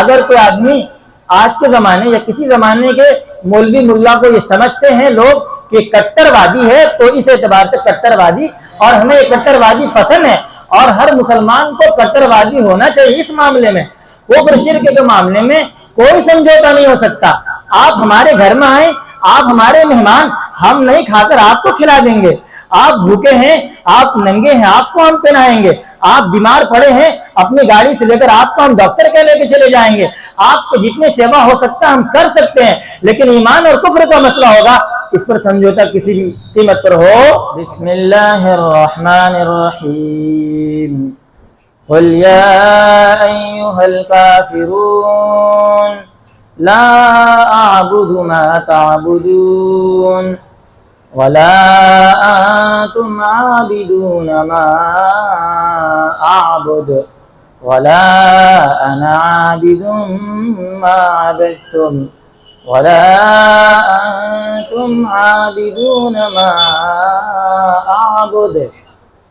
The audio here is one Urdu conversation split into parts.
اگر کوئی آدمی آج کے زمانے یا کسی زمانے کے مولوی ملا کو یہ سمجھتے ہیں لوگ کہ کٹر وادی ہے، تو اس اعتبار سے کٹر وادی، اور ہمیں یہ کٹر وادی پسند ہے اور ہر مسلمان کو کٹر وادی ہونا چاہیے اس معاملے میں، کفر شرک کے معاملے میں کوئی سمجھوتا نہیں ہو سکتا۔ آپ ہمارے گھر میں آئیں، آپ ہمارے مہمان، ہم نہیں کھا کر آپ کو کھلا دیں گے۔ آپ بھوکے ہیں، آپ ننگے ہیں، آپ کو ہم پہنائیں گے۔ آپ بیمار پڑے ہیں، اپنی گاڑی سے لے کر آپ کو ہم ڈاکٹر کے لے کے چلے جائیں گے۔ آپ کو جتنے سیوا ہو سکتا ہے ہم کر سکتے ہیں، لیکن ایمان اور کفر کا مسئلہ ہوگا، اس پر سمجھوتا کسی بھی قیمت پر ہو۔ بسم اللہ الرحمن الرحیم قل یا ایھا الکافرون لا اعبد ما تعبدون ولا انتم عابدون ما اعبد ولا انا عابد ما عبدتم ولا انتم عابدون ما اعبد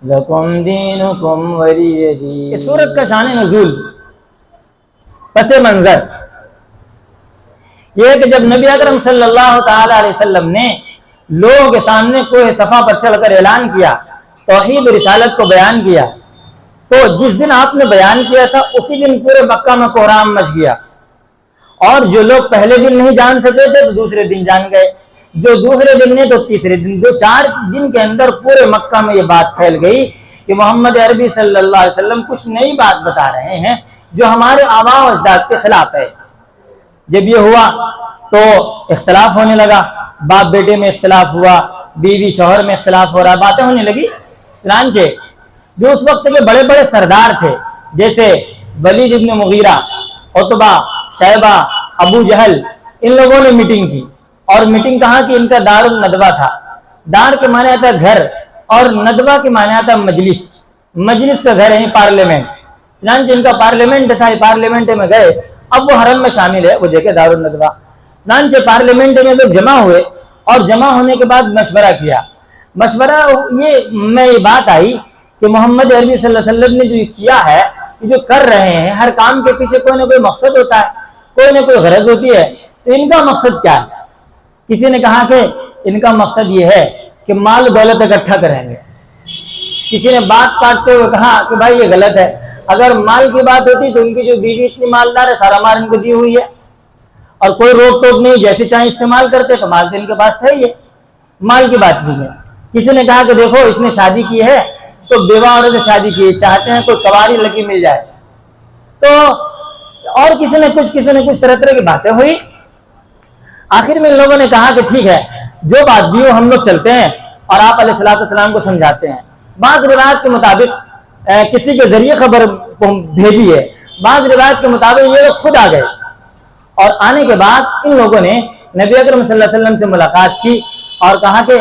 لکم دینکم ولی دین۔ اس سورت کا شان نزول، پس منظر یہ ہے کہ جب نبی اکرم صلی اللہ تعالی علیہ وسلم نے لوگوں کے سامنے کوہ صفا پر چڑھ کر اعلان کیا، توحید رسالت کو بیان کیا، تو جس دن آپ نے بیان کیا تھا اسی دن پورے مکہ میں کوہرام مچ گیا، اور جو لوگ پہلے دن نہیں جان سکے تھے تو دوسرے دن جان گئے، جو دوسرے دن نہیں تو تیسرے دن، جو 4 دن کے اندر پورے مکہ میں یہ بات پھیل گئی کہ محمد عربی صلی اللہ علیہ وسلم کچھ نئی بات بتا رہے ہیں جو ہمارے آباء و اجداد کے خلاف ہے۔ جب یہ ہوا تو اختلاف ہونے لگا، باپ بیٹے میں اختلاف ہوا، بیوی شوہر میں اختلاف ہو رہا، باتیں ہونے لگی۔ چنانچہ جو اس وقت کے بڑے بڑے سردار تھے جیسے ولید ابن مغیرہ، عتبہ، شیبہ، ابو جہل، ان لوگوں نے میٹنگ کی، اور میٹنگ کہاں کی؟ ان کا دار الندوہ تھا۔ دار کے معنی آتا ہے گھر، اور ندوہ کے معنی آتا ہے مجلس، مجلس کا گھر یعنی پارلیمنٹ۔ چنانچہ ان کا پارلیمنٹ تھا، پارلیمنٹ میں گئے، اب وہ حرم میں شامل ہے وہ جگہ دار الندوہ۔ چنانچہ پارلیمنٹ میں لوگ جمع ہوئے، اور جمع ہونے کے بعد مشورہ کیا۔ مشورہ یہ بات آئی کہ محمد عربی صلی اللہ علیہ وسلم نے جو کیا ہے، جو کر رہے ہیں، ہر کام کے پیچھے کوئی نہ کوئی مقصد ہوتا ہے، کوئی نہ کوئی غرض ہوتی ہے، تو ان کا مقصد کیا ہے؟ کسی نے کہا کہ ان کا مقصد یہ ہے کہ مال دولت اکٹھا کریں گے۔ کسی نے بات کاٹتے ہوئے کہا کہ بھائی یہ غلط ہے، اگر مال کی بات ہوتی تو ان کی جو بیوی اتنی مالدار ہے، سارا مال ان کو دی ہوئی ہے اور کوئی روک ٹوک نہیں، جیسے چاہیں استعمال کرتے، تو مال تو ان کے پاس ہے ہی ہے، مال کی بات نہیں ہے۔ کسی نے کہا کہ دیکھو اس نے شادی کی ہے تو بیوہ عورت سے شادی کی ہے، چاہتے ہیں کوئی کواری لڑکی مل جائے، تو اور کسی نے کچھ طرح طرح کی باتیں ہوئی۔ آخر میں ان لوگوں نے کہا کہ ٹھیک ہے، جو بات بھی ہو ہم لوگ چلتے ہیں اور آپ علیہ الصلوۃ والسلام کو سمجھاتے ہیں۔ بعض روایات کے مطابق کسی کے ذریعے خبر بھیجی ہے، بعض روایات کے مطابق یہ لوگ خود آ گئے، اور آنے کے بعد ان لوگوں نے نبی اکرم صلی اللہ علیہ وسلم سے ملاقات کی اور کہا کہ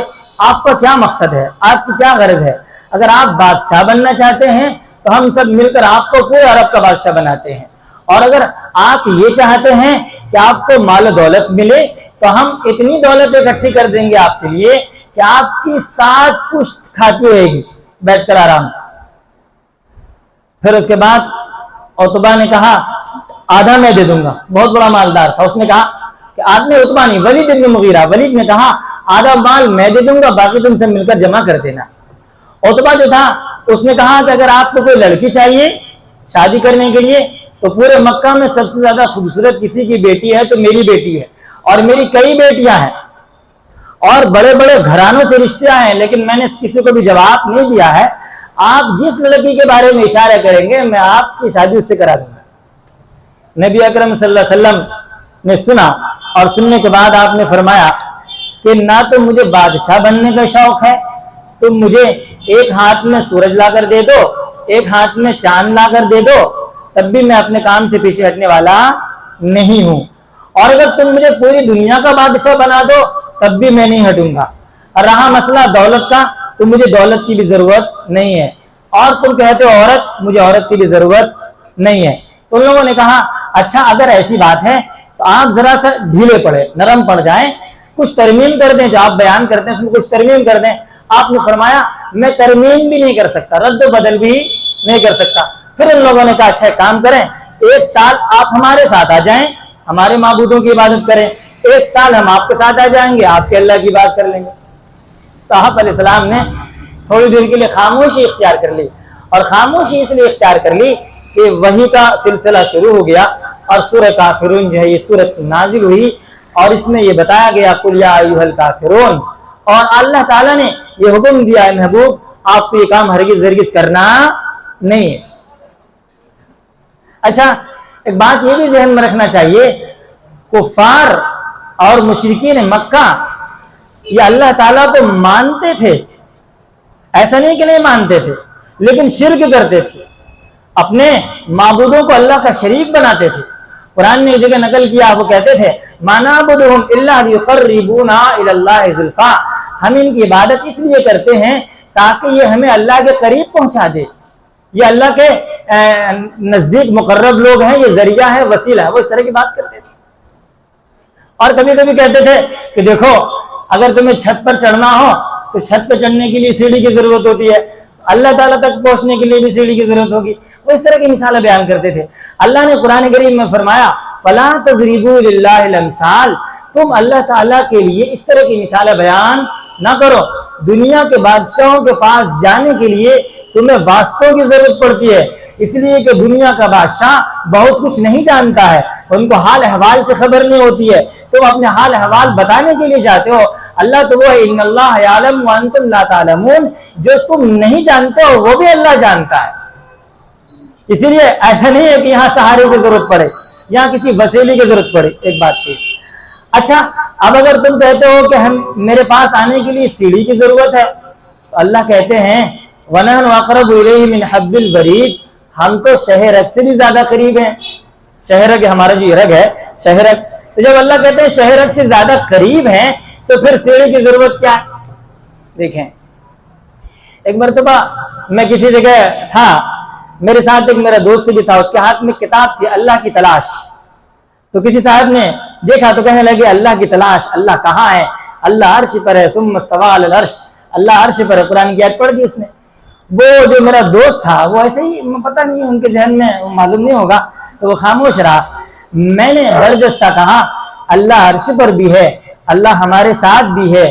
آپ کا کیا مقصد ہے، آپ کی کیا غرض ہے؟ اگر آپ بادشاہ بننا چاہتے ہیں تو ہم سب مل کر آپ کو پورے عرب کا بادشاہ بناتے ہیں، اور اگر آپ یہ چاہتے ہیں کہ آپ کو مال و دولت ملے تو ہم اتنی دولت اکٹھی کر دیں گے آپ کے لیے کہ آپ کی 7 پشت کھاتی رہے گی بیٹھ کر آرام سے۔ پھر اس کے بعد عتبہ نے کہا آدھا میں دے دوں گا، بہت بڑا مالدار تھا، اس نے کہا کہ آدمی عتبہ نہیں، ولید ابن مغیرہ، ولید نے کہا آدھا مال میں دے دوں گا، باقی تم سے مل کر جمع کر دینا۔ عتبہ جو تھا اس نے کہا کہ اگر آپ کو کوئی لڑکی چاہیے شادی کرنے کے لیے تو پورے مکہ میں سب سے زیادہ خوبصورت کسی کی بیٹی ہے تو میری بیٹی ہے، اور میری کئی بیٹیاں ہیں اور بڑے بڑے گھرانوں سے رشتے آئے ہیں، لیکن میں نے کسی کو بھی جواب نہیں دیا ہے۔ آپ جس لڑکی کے بارے میں اشارہ کریں گے میں آپ کی شادی اس سے کرا دوں گا۔ نبی اکرم صلی اللہ علیہ وسلم نے سنا، اور سننے کے بعد آپ نے فرمایا کہ نہ تو مجھے بادشاہ بننے کا شوق ہے، تم مجھے ایک ہاتھ میں سورج لا کر دے دو، ایک ہاتھ میں چاند لا کر دے دو، تب بھی میں اپنے کام سے پیچھے ہٹنے والا نہیں ہوں، اور اگر تم مجھے پوری دنیا کا بادشاہ بنا دو تب بھی میں نہیں ہٹوں گا۔ اور رہا مسئلہ دولت کا تو مجھے دولت کی بھی ضرورت نہیں ہے، اور تم کہتے ہو عورت، مجھے عورت کی بھی ضرورت نہیں ہے۔ تو ان لوگوں نے کہا اچھا اگر ایسی بات ہے تو آپ ذرا سا ڈھیلے پڑے، نرم پڑ جائیں، کچھ ترمیم کر دیں، جو آپ بیان کرتے ہیں اس میں کچھ ترمیم کر دیں۔ آپ نے فرمایا میں ترمیم بھی نہیں کر سکتا، رد و بدل بھی نہیں کر سکتا۔ پھر ان لوگوں نے کہا اچھا ایک کام کریں، ایک سال آپ ہمارے ساتھ آ جائیں، ہمارے معبودوں کی عبادت کریں، ایک سال ہم آپ کے ساتھ آ جائیں گے، آپ کے اللہ کی بات کر لیں گے۔ تو آپ علیہ السلام نے تھوڑی دیر کے لیے خاموشی اختیار کر لی، اور خاموشی اس لیے اختیار کر لی کہ وحی کا سلسلہ شروع ہو گیا، اور سورہ کافرون جو ہے یہ سورت نازل ہوئی، اور اس میں یہ بتایا گیا قل یا ایھا الکافرون، اور اللہ تعالیٰ نے یہ حکم دیا ہے محبوب آپ کو یہ کام ہرگز کرنا نہیں ہے۔ اچھا، ایک بات یہ بھی ذہن میں رکھنا چاہیے، کفار اور مشرکین مکہ یہ اللہ تعالیٰ کو مانتے تھے، ایسا نہیں کہ نہیں مانتے تھے، لیکن شرک کرتے تھے، اپنے معبودوں کو اللہ کا شریک بناتے تھے۔ قرآن نے ایک جگہ نقل کیا، وہ کہتے تھے ما نعبدہم الا لیقربونا الی اللہ زلفا، ہم ان کی عبادت اس لیے کرتے ہیں تاکہ یہ ہمیں اللہ کے قریب پہنچا دے، یہ اللہ کے نزدیک مقرب لوگ ہیں، یہ ذریعہ ہے، وسیلہ ہے، وہ اس طرح کی بات کرتے تھے۔ اور کبھی کبھی کہتے تھے کہ دیکھو اگر تمہیں چھت پر چڑھنا ہو تو چھت پہ چڑھنے کے لیے سیڑھی کی ضرورت ہوتی ہے، اللہ تعالیٰ تک پہنچنے کے لیے بھی سیڑھی کی ضرورت ہوگی، وہ اس طرح کی مثالیں بیان کرتے تھے۔ اللہ نے قرآن کریم میں فرمایا فَلَا تَضْرِبُوا لِلَّهِ الْأَمْثَالَ، تم اللہ تعالیٰ کے لیے اس طرح کی مثالیں بیان نہ کرو۔ دنیا کے بادشاہوں کے پاس جانے کے لیے تمہیں واسطوں کی ضرورت پڑتی ہے، اس لیے کہ دنیا کا بادشاہ بہت کچھ نہیں جانتا ہے، ان کو حال احوال سے خبر نہیں ہوتی ہے، تم اپنے حال احوال بتانے کے لیے جاتے ہو۔ اللہ تو وہ ہے ان اللہ یعلم وانتم لا تعلمون، جو تم نہیں جانتے ہو وہ بھی اللہ جانتا ہے۔ اسی لیے ایسا نہیں ہے کہ یہاں سہارے کی ضرورت پڑے، یہاں کسی وسیلے کی ضرورت پڑے۔ ایک بات کی اچھا، اب اگر تم کہتے ہو کہ میرے پاس آنے کے لیے سیڑھی کی ضرورت ہے، تو اللہ کہتے ہیں وَنَحْنُ أَقْرَبُ إِلَيْهِ مِنْ حَبِّ الْوَرِيدِ، ہم تو شہ رگ سے بھی زیادہ قریب ہیں۔ شہ رگ ہمارا جو رگ ہے شہ رگ، تو جب اللہ کہتے ہیں شہ رگ سے زیادہ قریب ہیں تو پھر سیڑھی کی ضرورت کیا ہے؟ دیکھیں، ایک مرتبہ میں کسی جگہ تھا، میرے ساتھ ایک میرا دوست بھی تھا، اس کے ہاتھ میں کتاب تھی اللہ کی تلاش، تو کسی صاحب نے دیکھا تو کہنے لگے اللہ کی تلاش، اللہ کہاں ہے؟ اللہ عرش پر ہے، ثم استوى علی العرش، اللہ عرش پر ہے، قرآن کی آیت پڑھ دی اس نے۔ وہ جو میرا دوست تھا وہ ایسے ہی پتہ نہیں ان کے ذہن میں معلوم نہیں ہوگا تو وہ خاموش رہا۔ میں نے برجستہ کہا اللہ عرش پر بھی ہے، اللہ ہمارے ساتھ بھی ہے،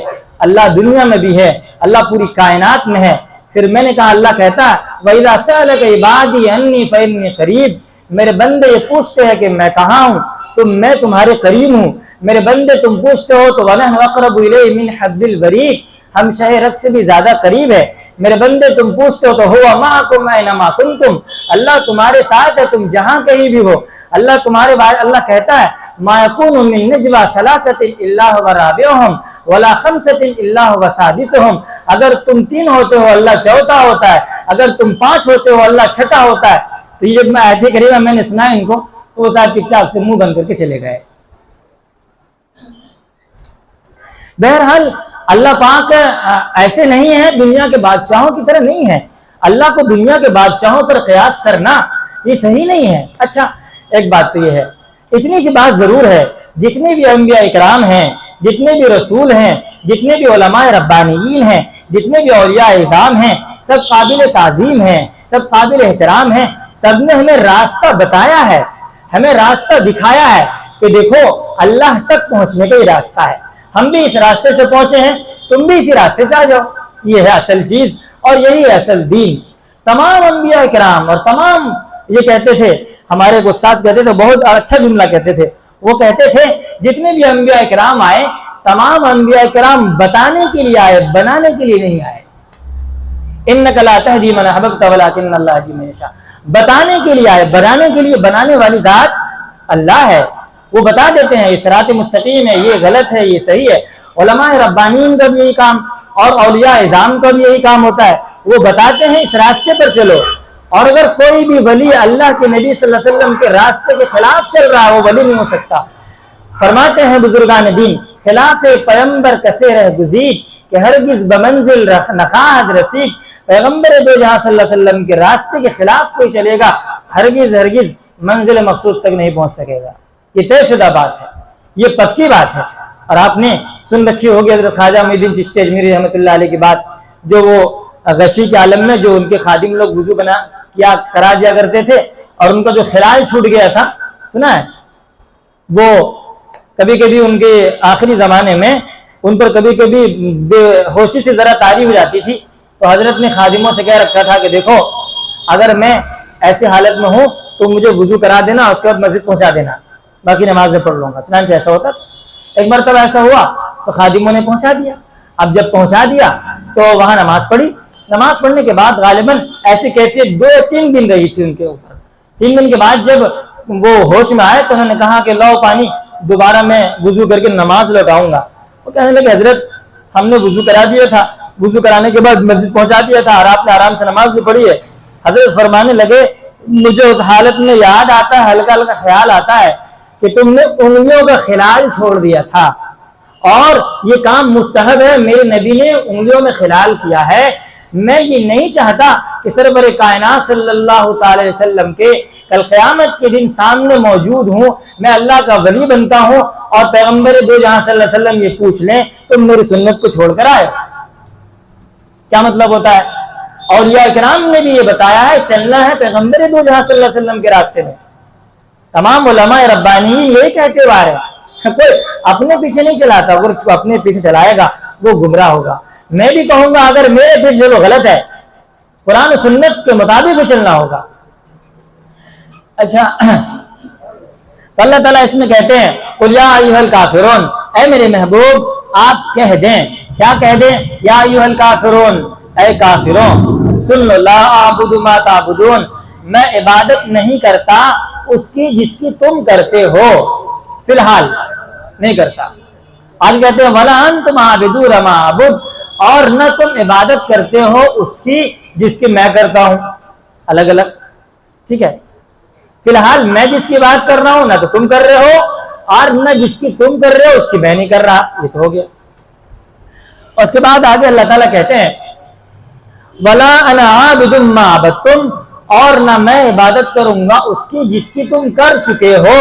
اللہ دنیا میں بھی ہے، اللہ پوری کائنات میں ہے۔ پھر میں نے کہا اللہ کہتا ہے وَإِذَا سَأَلَكَ عِبَادِي عَنِّي فَإِنِّي قَرِيبٌ، میرے بندے یہ پوچھتے ہیں کہ میں کہاں ہوں تو میں تمہارے قریب ہوں۔ میرے بندے تم پوچھتے ہو تو وَنَحْنُ أَقْرَبُ إِلَيْهِ مِنْ حَبِّ الْوَرِيدِ، ہم شہ رگ سے بھی زیادہ قریب ہے۔ میرے بندے تم پوچھتے ہو تو هُوَ مَعَكُمْ أَيْنَمَا كُنْتُمْ، اللہ تمہارے ساتھ ہے تم جہاں کہیں بھی ہو۔ اللہ تمہارے بارے اللہ کہتا ہے مَا يَكُونُ مِن نَجْوَىٰ ثَلَاثَةٍ إِلَّا هُوَ رَابِعُهُمْ وَلَا خَمْسَةٍ إِلَّا هُوَ سَادِسُهُمْ، اگر تم تین ہوتے ہو اللہ چوتھا ہوتا ہے، اگر تم پانچ ہوتے ہو اللہ چھٹا ہوتا ہے۔ تو یہ جب میں آیت کریمہ میں نے سنا ان کو تو وہ صاحب چپ چاپ سے منہ بند کر کے چلے گئے۔ بہرحال اللہ پاک ایسے نہیں ہے، دنیا کے بادشاہوں کی طرح نہیں ہے، اللہ کو دنیا کے بادشاہوں پر قیاس کرنا یہ صحیح نہیں ہے۔ اچھا، ایک بات تو یہ ہے، اتنی سی بات ضرور ہے، جتنے بھی انبیاء اکرام ہیں، جتنے بھی رسول ہیں، جتنے بھی علماء ربانیین ہیں، جتنے بھی اولیاء اعظام ہیں، سب قابل تعظیم ہیں، سب قابل احترام ہیں، سب نے ہمیں راستہ بتایا ہے، ہمیں راستہ دکھایا ہے کہ دیکھو اللہ تک پہنچنے کا یہ راستہ ہے، ہم بھی اس راستے سے پہنچے ہیں، تم بھی اسی راستے سے آ جاؤ، یہ ہے اصل چیز اور یہی ہے اصل دین۔ تمام انبیاء اکرام اور تمام یہ کہتے تھے، ہمارے ایک استاد کہتے تھے، بہت اچھا جملہ کہتے تھے، وہ کہتے تھے جتنے بھی انبیاء اکرام آئے تمام انبیاء اکرام بتانے کے لیے آئے، بنانے کے لیے نہیں آئے۔ انک لا تہدی من احببت ولکن اللہ یہدی من یشاء، بتانے کے لیے آئے، بنانے کے لیے، بنانے والی ذات اللہ ہے، وہ بتا دیتے ہیں یہ صراط مستقیم ہے، یہ غلط ہے، یہ صحیح ہے۔ علماء ربانیین کا بھی یہی کام اور اولیاء اعظام کا بھی یہی کام ہوتا ہے، وہ بتاتے ہیں اس راستے پر چلو، اور اگر کوئی بھی ولی اللہ کے نبی صلی اللہ علیہ وسلم کے راستے کے خلاف چل رہا ہے وہ ولی نہیں ہو سکتا۔ فرماتے ہیں بزرگان دین خلاف پیغمبر کسے رہ گزید کہ ہرگز بمنزل نخواہد رسید، پیغمبر دو جہاں صلی اللہ علیہ وسلم کے راستے کے خلاف کوئی چلے گا ہرگز منزل مقصود تک نہیں پہنچ سکے گا۔ یہ طے شدہ بات ہے، یہ پکی بات ہے۔ اور آپ نے سن رکھی ہوگی حضرت خواجہ معین الدین چشتی اجمیری رحمۃ اللہ علیہ کی بات، جو وہ غشی کے عالم میں جو ان کے خادم لوگ وضو کرا دیا کرتے تھے، اور ان کا جو خلال چھوٹ گیا تھا، سنا ہے، وہ کبھی کبھی ان کے آخری زمانے میں ان پر کبھی کبھی بے ہوشی سے ذرا طاری ہو جاتی تھی، تو حضرت نے خادموں سے کہہ رکھا تھا کہ دیکھو اگر میں ایسی حالت میں ہوں تو مجھے وضو کرا دینا، اس کے بعد مسجد پہنچا دینا، باقی نمازیں پڑھ لوں گا۔ چنانچہ ایسا ہوتا تھا۔ ایک مرتبہ ایسا ہوا تو خادموں نے پہنچا دیا۔ اب جب پہنچا دیا تو وہاں نماز پڑھی، نماز پڑھنے کے بعد غالباً ایسی کیفیت 2-3 دن رہی تھی ان کے اوپر۔ 3 دن کے بعد جب وہ ہوش میں آئے تو انہوں نے کہا کہ لاؤ پانی، دوبارہ میں وضو کر کے نماز لوٹاؤں گا۔ وہ کہنے لگے حضرت ہم نے وضو کرا دیا تھا، وضو کرانے کے بعد مسجد پہنچا دیا تھا اور آپ نے آرام سے نماز بھی پڑھی ہے۔ حضرت فرمانے لگے مجھے اس حالت میں یاد آتا ہے، ہلکا ہلکا خیال آتا ہے کہ تم نے انگلیوں کا خلال چھوڑ دیا تھا، اور یہ کام مستحب ہے، میرے نبی نے انگلیوں میں خلال کیا ہے۔ میں یہ نہیں چاہتا کہ سرور کائنات صلی اللہ تعالی علیہ وسلم کے کل قیامت کے دن سامنے موجود ہوں، میں اللہ کا ولی بنتا ہوں اور پیغمبر دو جہاں صلی اللہ علیہ وسلم یہ پوچھ لیں تم میری سنت کو چھوڑ کر آئے۔ کیا مطلب ہوتا ہے؟ اولیاء کرام نے بھی یہ بتایا ہے چلنا ہے پیغمبر دو جہاں صلی اللہ علیہ وسلم کے راستے میں۔ تمام علماء ربانیین یہی کہتے ہوئے ہیں، کوئی اپنے پیچھے نہیں چلاتا، اگر اپنے پیچھے چلائے گا وہ گمراہ ہوگا۔ میں بھی کہوں گا اگر میرے پیچھے چلو غلط ہے، قرآن و سنت کے مطابق چلنا ہوگا۔ اچھا تو اللہ تعالیٰ اس میں کہتے ہیں قل یا ایھا الکافرون، اے میرے محبوب آپ کہہ دیں، کیا کہہ دیں؟ یا ایھا الکافرون، اے کافروں، سن لو، لا اعبد ما تعبدون، میں عبادت نہیں کرتا اس کی جس کی تم کرتے ہو، فی الحال نہیں کرتا۔ آج کہتے ہیں ولا انتم عابدون ما اعبد، اور نہ تم عبادت کرتے ہو اس کی جس کی میں کرتا ہوں، الگ الگ، ٹھیک ہے۔ فی الحال میں جس کی بات کر رہا ہوں نہ تو تم کر رہے ہو، اور نہ جس کی تم کر رہے ہو اس کی میں نہیں کر رہا، یہ تو ہو گیا۔ اس کے بعد آگے اللہ تعالیٰ کہتے ہیں ولا انا عابد ما عبدتم، اور نہ میں عبادت کروں گا اس کی جس کی تم کر چکے ہو،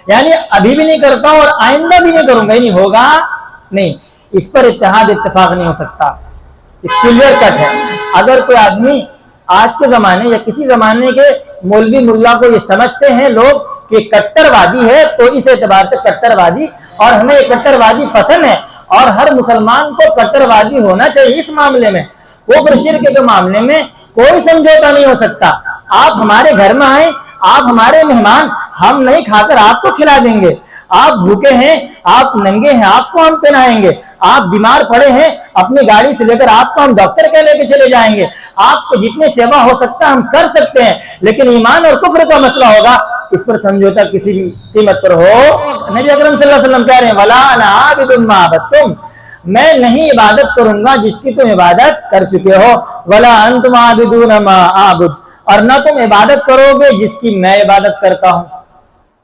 یعنی ابھی بھی نہیں کرتا ہوں اور آئندہ بھی نہیں کروں گا، نہیں ہوگا نہیں۔ اس پر اتحاد اتفاق نہیں ہو سکتا، یہ کلیئر کٹ ہے۔ اگر کوئی آدمی آج کے زمانے یا کسی زمانے کے مولوی ملا کو یہ سمجھتے ہیں لوگ کہ کٹر وادی ہے، تو اس اعتبار سے کٹر وادی، اور ہمیں یہ کٹر وادی پسند ہے اور ہر مسلمان کو کٹر وادی ہونا چاہیے اس معاملے میں، کفر شرک کے معاملے میں کوئی سمجھوتا نہیں ہو سکتا۔ آپ ہمارے گھر میں آئیں، آپ ہمارے مہمان، ہم نہیں کھا کر آپ کو کھلا دیں گے۔ آپ بھوکے ہیں، آپ ننگے ہیں، آپ کو ہم پہنائیں گے۔ آپ بیمار پڑے ہیں، اپنی گاڑی سے لے کر آپ کو ہم ڈاکٹر کے لے کے چلے جائیں گے۔ آپ کو جتنے سیوا ہو سکتا ہے ہم کر سکتے ہیں، لیکن ایمان اور کفر کا مسئلہ ہوگا، اس پر سمجھوتا کسی بھی قیمت پر ہو۔ نبی اکرم صلی اللہ علیہ وسلم کہہ رہے ہیں ولا انا عابد ما عبدتم، میں نہیں عبادت کروں گا جس کی تم عبادت کر چکے ہو، ولا انتم عابدون ما اعبد، اور نہ تم عبادت کرو گے جس کی میں عبادت کرتا ہوں۔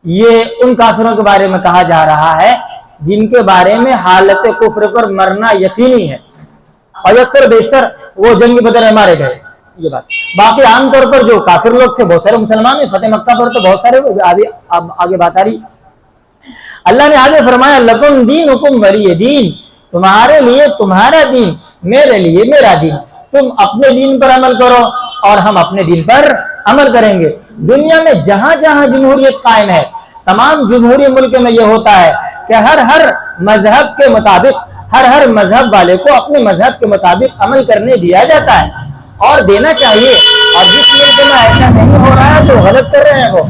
یہ ان کافروں کے بارے میں کہا جا رہا ہے جن کے بارے میں حالت کفر پر مرنا یقینی ہے، اور اکثر بیشتر وہ جنگ بدر میں مارے گئے، یہ بات۔ باقی عام طور پر جو کافر لوگ تھے بہت سارے مسلمان ہیں، فتح مکہ پر تو بہت سارے آگے بات آ رہی۔ اللہ نے آگے فرمایا لکم دینکم ولی دین، تمہارے لیے تمہارا دین، میرے لیے میرا دین، تم اپنے دین پر عمل کرو اور ہم اپنے دین پر عمل کریں گے۔ دنیا میں جہاں جہاں جمہوریت قائم ہے، تمام جمہوری ملک میں یہ ہوتا ہے کہ ہر مذہب کے مطابق، ہر مذہب والے کو اپنے مذہب کے مطابق عمل کرنے دیا جاتا ہے اور دینا چاہیے، اور جس ملک میں ایسا نہیں ہو رہا ہے تو غلط کر رہے ہیں وہ۔